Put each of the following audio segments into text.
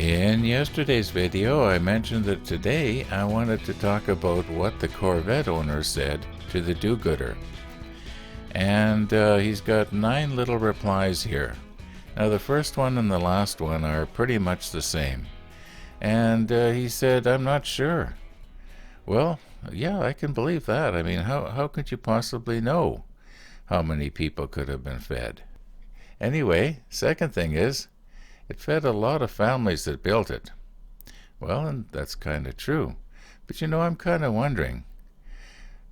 In yesterday's video, I mentioned that today I wanted to talk about what the Corvette owner said to the do-gooder. And he's got 9 little replies here. Now the first one and the last one are pretty much the same. And he said, "I'm not sure." Well, yeah, I can believe that. I mean, how could you possibly know how many people could have been fed? Anyway, second thing is, it fed a lot of families that built it. Well, and that's kind of true. But I'm kind of wondering,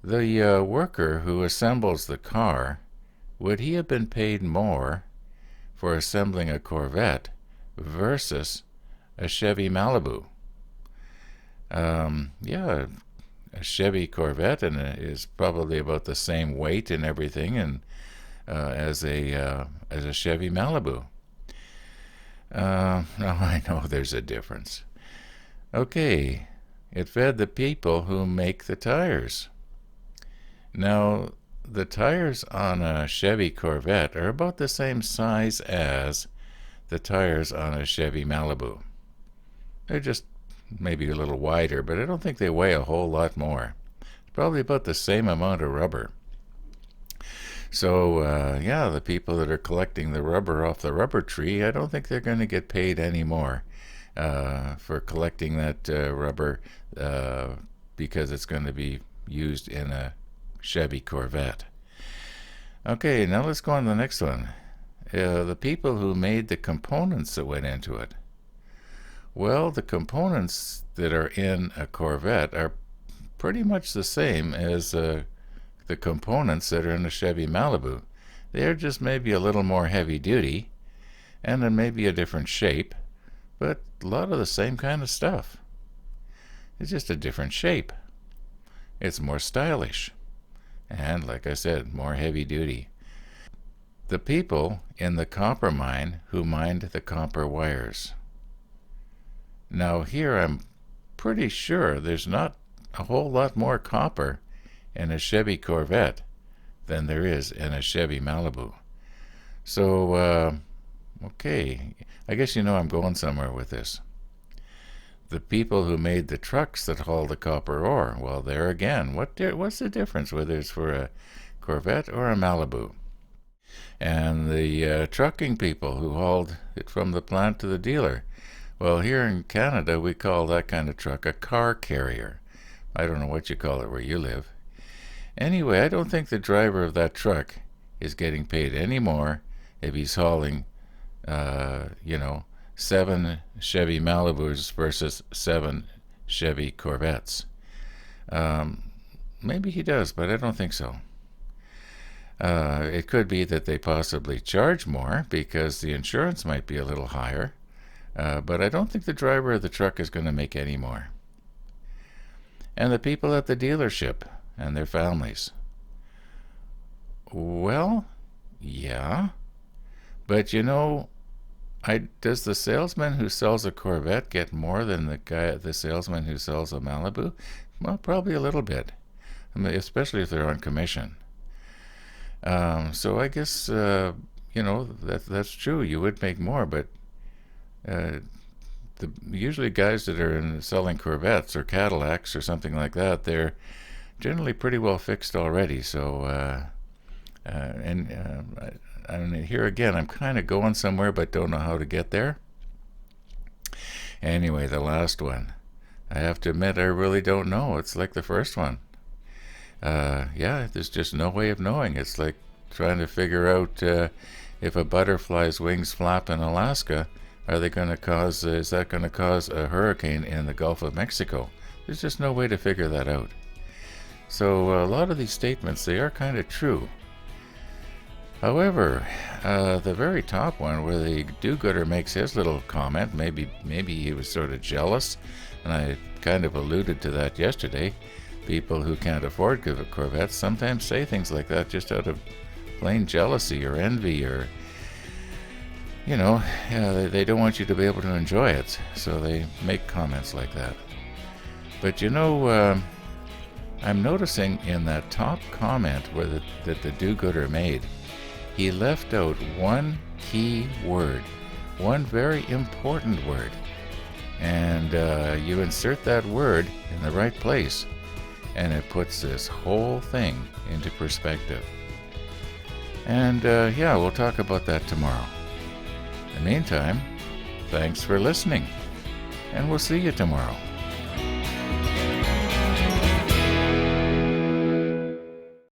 the worker who assembles the car, would he have been paid more for assembling a Corvette versus a Chevy Malibu? Yeah, a Chevy Corvette is probably about the same weight and everything, and as a Chevy Malibu. Now I know there's a difference. Okay, it fed the people who make the tires. Now, the tires on a Chevy Corvette are about the same size as the tires on a Chevy Malibu. They're just maybe a little wider, but I don't think they weigh a whole lot more. It's probably about the same amount of rubber. So, yeah, the people that are collecting the rubber off the rubber tree, I don't think they're going to get paid any more for collecting that rubber because it's going to be used in a Chevy Corvette. Okay, now let's go on to the next one. The people who made the components that went into it. Well, the components that are in a Corvette are pretty much the same as the components that are in a Chevy Malibu. They're just maybe a little more heavy duty and then maybe a different shape, but a lot of the same kind of stuff. It's just a different shape. It's more stylish and, like I said, more heavy duty. The people in the copper mine who mined the copper wires. Now here I'm pretty sure there's not a whole lot more copper in a Chevy Corvette than there is in a Chevy Malibu. So, okay, I guess I'm going somewhere with this. The people who made the trucks that haul the copper ore, well, there again, what's the difference whether it's for a Corvette or a Malibu? And the trucking people who hauled it from the plant to the dealer, well, here in Canada we call that kind of truck a car carrier. I don't know what you call it where you live. Anyway, I don't think the driver of that truck is getting paid any more if he's hauling, 7 Chevy Malibus versus 7 Chevy Corvettes. Maybe he does, but I don't think so. It could be that they possibly charge more because the insurance might be a little higher, but I don't think the driver of the truck is going to make any more. And the people at the dealership and their families. Well, yeah, but does the salesman who sells a Corvette get more than the salesman who sells a Malibu? Well, probably a little bit, especially if they're on commission. So I guess that's true. You would make more, but usually guys that are selling Corvettes or Cadillacs or something like that, they're generally pretty well fixed already. So, I mean, here again, I'm kind of going somewhere but don't know how to get there. Anyway, the last one. I have to admit, I really don't know. It's like the first one. Yeah, there's just no way of knowing. It's like trying to figure out if a butterfly's wings flap in Alaska, is that going to cause a hurricane in the Gulf of Mexico? There's just no way to figure that out. So a lot of these statements, they are kind of true. However, the very top one where the do-gooder makes his little comment, maybe he was sort of jealous, and I kind of alluded to that yesterday. People who can't afford Corvettes sometimes say things like that just out of plain jealousy or envy, or they don't want you to be able to enjoy it, so they make comments like that. But I'm noticing in that top comment that the do-gooder made, he left out one key word, one very important word. and you insert that word in the right place, and it puts this whole thing into perspective. And yeah, we'll talk about that tomorrow. In the meantime, thanks for listening, and we'll see you tomorrow.